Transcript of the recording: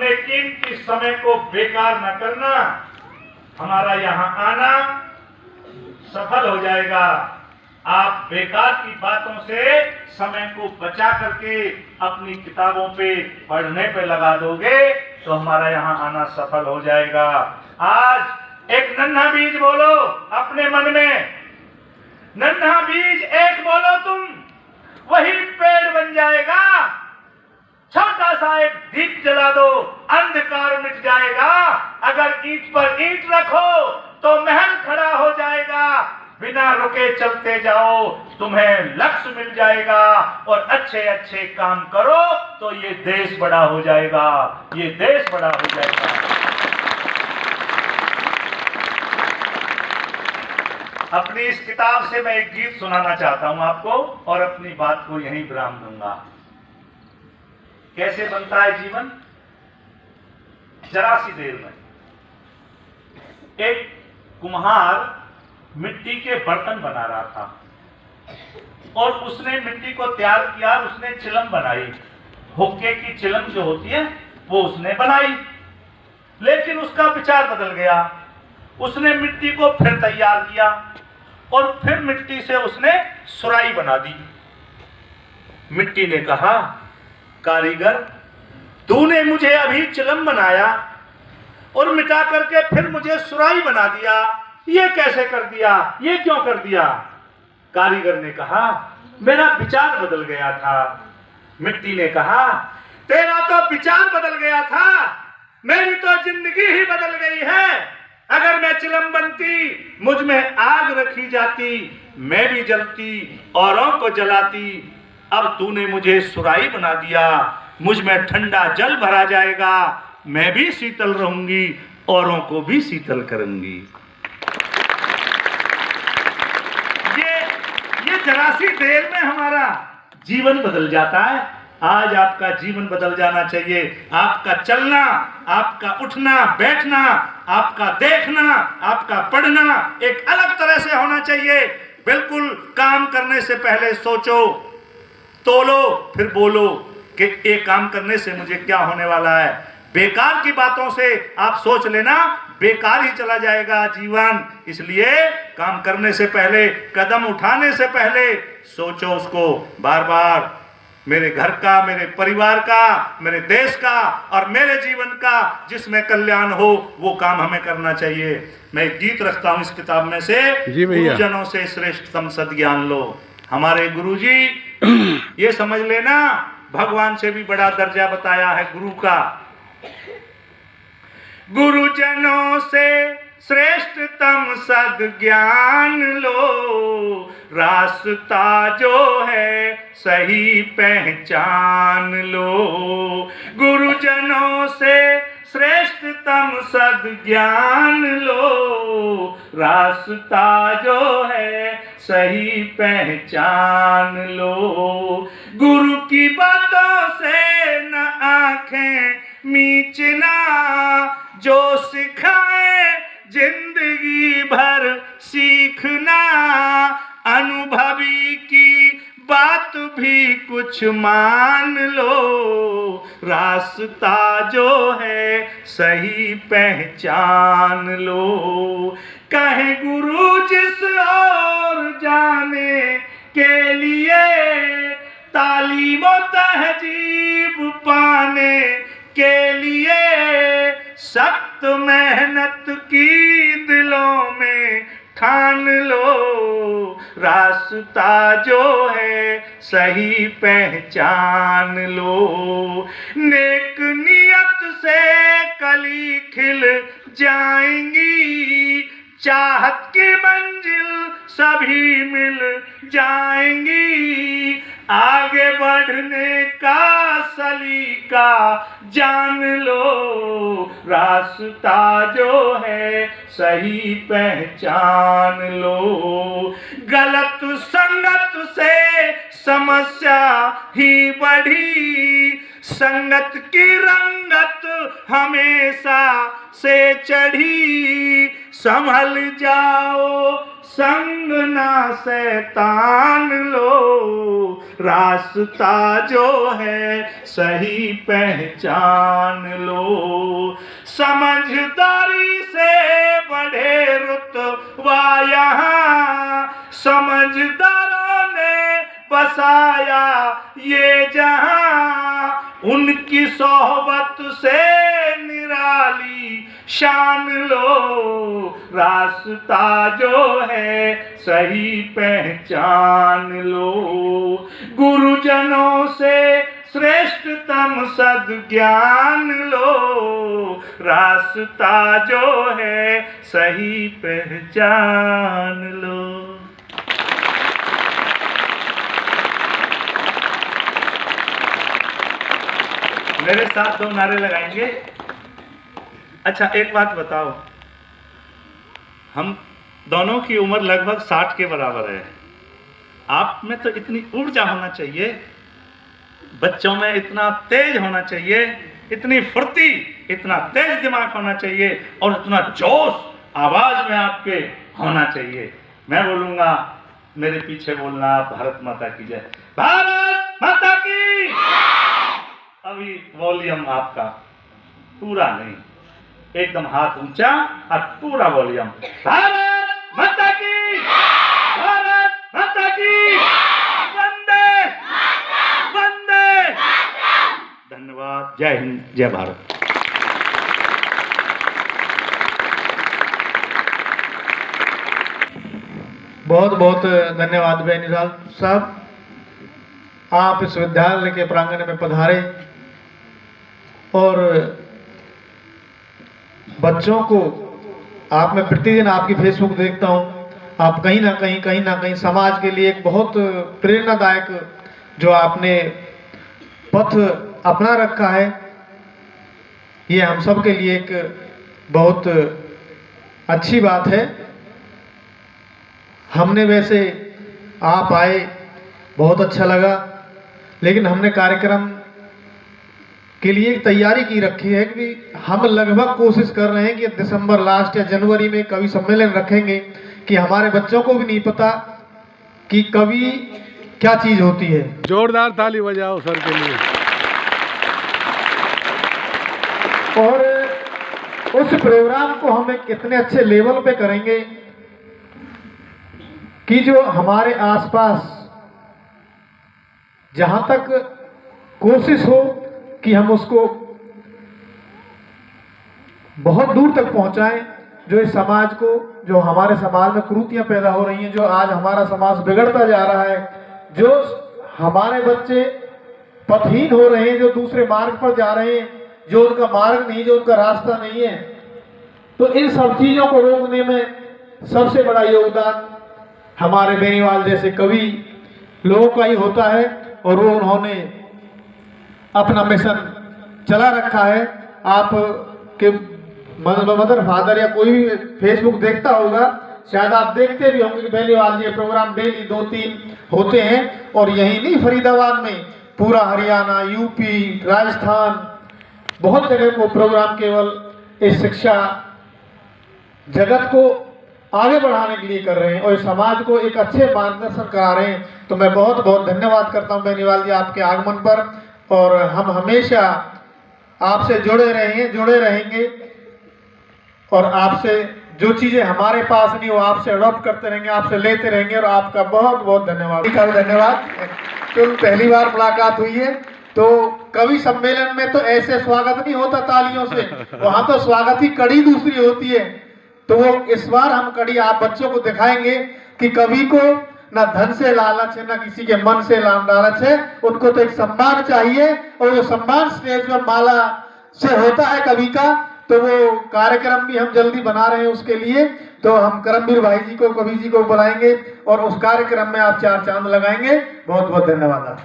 अपने कीमती समय को बेकार न करना। हमारा यहाँ आना सफल हो जाएगा। आप बेकार की बातों से समय को बचा करके अपनी किताबों पे पढ़ने पे लगा दोगे तो हमारा यहाँ आना सफल हो जाएगा। आज एक नन्हा बीज बोलो अपने मन में, नन्हा बीज एक बोलो तुम, वही पेड़ बन जाएगा। छोटा सा एक दीप जला दो, अंधकार मिट जाएगा। अगर ईंट पर ईंट रखो तो महल खड़ा हो जाएगा। बिना रुके चलते जाओ, तुम्हें लक्ष्य मिल जाएगा। और अच्छे अच्छे काम करो तो ये देश बड़ा हो जाएगा, ये देश बड़ा हो जाएगा। अपनी इस किताब से मैं एक गीत सुनाना चाहता हूं आपको और अपनी बात को यहीं विराम दूंगा। कैसे बनता है जीवन? जरा सी देर में एक कुम्हार मिट्टी के बर्तन बना रहा था और उसने मिट्टी को तैयार किया, उसने चिलम बनाई, हुक्के की चिलम जो होती है वो उसने बनाई। लेकिन उसका विचार बदल गया, उसने मिट्टी को फिर तैयार किया और फिर मिट्टी से उसने सुराही बना दी। मिट्टी ने कहा, कारीगर तूने मुझे अभी चिलम बनाया और मिटा करके फिर मुझे सुराही बना दिया, ये कैसे कर दिया, ये क्यों कर दिया? कारीगर ने कहा, मेरा विचार बदल गया था। मिट्टी ने कहा, तेरा तो विचार बदल गया था, मेरी तो जिंदगी ही बदल गई है। अगर मैं चिलम बनती, मुझ में आग रखी जाती, मैं भी जलती, औरों को जलाती। अब तूने मुझे सुराही बना दिया, मुझ में ठंडा जल भरा जाएगा, मैं भी शीतल रहूंगी, औरों को भी शीतल करूंगी। ये जरा सी देर में हमारा जीवन बदल जाता है। आज आपका जीवन बदल जाना चाहिए। आपका चलना, आपका उठना बैठना, आपका देखना, आपका पढ़ना एक अलग तरह से होना चाहिए। बिल्कुल काम करने से पहले सोचो, तोलो, फिर बोलो कि ये काम करने से मुझे क्या होने वाला है। बेकार की बातों से आप सोच लेना, बेकार ही चला जाएगा जीवन। इसलिए काम करने से पहले, कदम उठाने से पहले सोचो उसको बार बार। मेरे घर का, मेरे परिवार का, मेरे देश का और मेरे जीवन का जिसमें कल्याण हो वो काम हमें करना चाहिए। मैं एक गीत रखता हूं इस किताब में से, गुरुजनों से श्रेष्ठतम सद्ज्ञान लो। हमारे गुरुजी, ये समझ लेना, भगवान से भी बड़ा दर्जा बताया है गुरु का। गुरुजनों से श्रेष्ठतम सद्ज्ञान लो, रास्ता जो है सही पहचान लो। गुरुजनों से श्रेष्ठतम सद्ज्ञान लो, रास्ता जो है सही पहचान लो। गुरु की बातों से न आंखें मीचना, जो सिखाए जिंदगी भर सीखना। अनुभवी की बात भी कुछ मान लो, रास्ता जो है सही पहचान लो। कहे गुरु जिस ओर जाने के लिए, तालीम और तहजीब पाने के लिए, सख्त मेहनत की दिलों में ठान लो। रास्ता जो है सही पहचान लो। नेक नियत से कली खिल जाएंगी, चाहत की मंजिल सभी मिल जाएंगी। आगे बढ़ने का सलीका जान लो, रास्ता जो है सही पहचान लो। गलत संगत से समस्या ही बढ़ी, संगत की रंगत हमेशा से चढ़ी। संभल जाओ, संग ना शैतान लो, रास्ता जो है सही पहचान लो। समझदारी से बढ़े रुतबा यहाँ, समझदारों ने बसाया ये जहां, उनकी सोहबत से निराली शान लो, रास्ता जो है सही पहचान लो। गुरुजनों से श्रेष्ठतम सद्ज्ञान लो, रास्ता जो है सही पहचान लो। मेरे साथ दो नारे लगाएंगे। अच्छा एक बात बताओ, हम दोनों की उम्र लगभग 60 के बराबर है। आप में तो इतनी ऊर्जा होना चाहिए, बच्चों में इतना तेज होना चाहिए, इतनी फुर्ती, इतना तेज दिमाग होना चाहिए और इतना जोश आवाज में आपके होना चाहिए। मैं बोलूंगा, मेरे पीछे बोलना, भारत माता की जय, भारत माता की। अभी वॉल्यूम आपका पूरा नहीं, एकदम हाथ ऊंचा और पूरा वॉल्यूम। भारत माता की, भारत माता की, वंदे वंदे। धन्यवाद। जय हिंद, जय भारत। बहुत बहुत धन्यवाद बेनिजाल साहब, आप इस विद्यालय के प्रांगण में पधारे और बच्चों को, आप मैं प्रतिदिन आपकी फेसबुक देखता हूँ, आप कहीं ना कहीं समाज के लिए एक बहुत प्रेरणादायक जो आपने पथ अपना रखा है, ये हम सब के लिए एक बहुत अच्छी बात है। हमने वैसे आप आए बहुत अच्छा लगा, लेकिन हमने कार्यक्रम के लिए तैयारी की रखी है कि हम लगभग कोशिश कर रहे हैं कि दिसंबर लास्ट या जनवरी में कवि सम्मेलन रखेंगे, कि हमारे बच्चों को भी नहीं पता कि कवि क्या चीज होती है। जोरदार ताली बजाओ सर के लिए। और उस प्रोग्राम को हम एक इतने अच्छे लेवल पे करेंगे कि जो हमारे आसपास जहां तक कोशिश हो कि हम उसको बहुत दूर तक पहुंचाएं, जो इस समाज को, जो हमारे समाज में कुरीतियां पैदा हो रही हैं, जो आज हमारा समाज बिगड़ता जा रहा है, जो हमारे बच्चे पथहीन हो रहे हैं, जो दूसरे मार्ग पर जा रहे हैं, जो उनका मार्ग नहीं, जो उनका रास्ता नहीं है, तो इन सब चीजों को रोकने में सबसे बड़ा योगदान हमारे बेनीवाल जैसे कवि लोगों का ही होता है। और वो उन्होंने अपना मिशन चला रखा है। आप के मदर फादर या कोई भी फेसबुक देखता होगा, शायद आप देखते भी होंगे कि बेनीवाल जी प्रोग्राम डेली 2-3 होते हैं। और यही नहीं, फरीदाबाद में पूरा हरियाणा, यूपी, राजस्थान, बहुत जगह को प्रोग्राम केवल इस शिक्षा जगत को आगे बढ़ाने के लिए कर रहे हैं और समाज को एक अच्छे मार्गदर्शन करा रहे हैं। तो मैं बहुत बहुत धन्यवाद करता हूं बेनीवाल जी आपके आगमन पर, और हम हमेशा आपसे जुड़े रहेंगे और आपसे जो चीजें हमारे पास नहीं वो आपसे अडॉप्ट करते रहेंगे, आपसे लेते रहेंगे। और आपका बहुत बहुत धन्यवाद। धन्यवाद। तो पहली बार मुलाकात हुई है, तो कवि सम्मेलन में तो ऐसे स्वागत नहीं होता तालियों से, वहां तो स्वागत ही कड़ी दूसरी होती है। तो वो इस बार हम कड़ी आप बच्चों को दिखाएंगे कि कवि को ना धन से लालच है, ना किसी के मन से लालच है, उनको तो एक सम्मान चाहिए। और वो सम्मान स्टेज पर माला से होता है कवि का। तो वो कार्यक्रम भी हम जल्दी बना रहे हैं उसके लिए। तो हम करमवीर भाई जी को, कवि जी को बुलाएंगे और उस कार्यक्रम में आप 4 चांद लगाएंगे। बहुत बहुत धन्यवाद।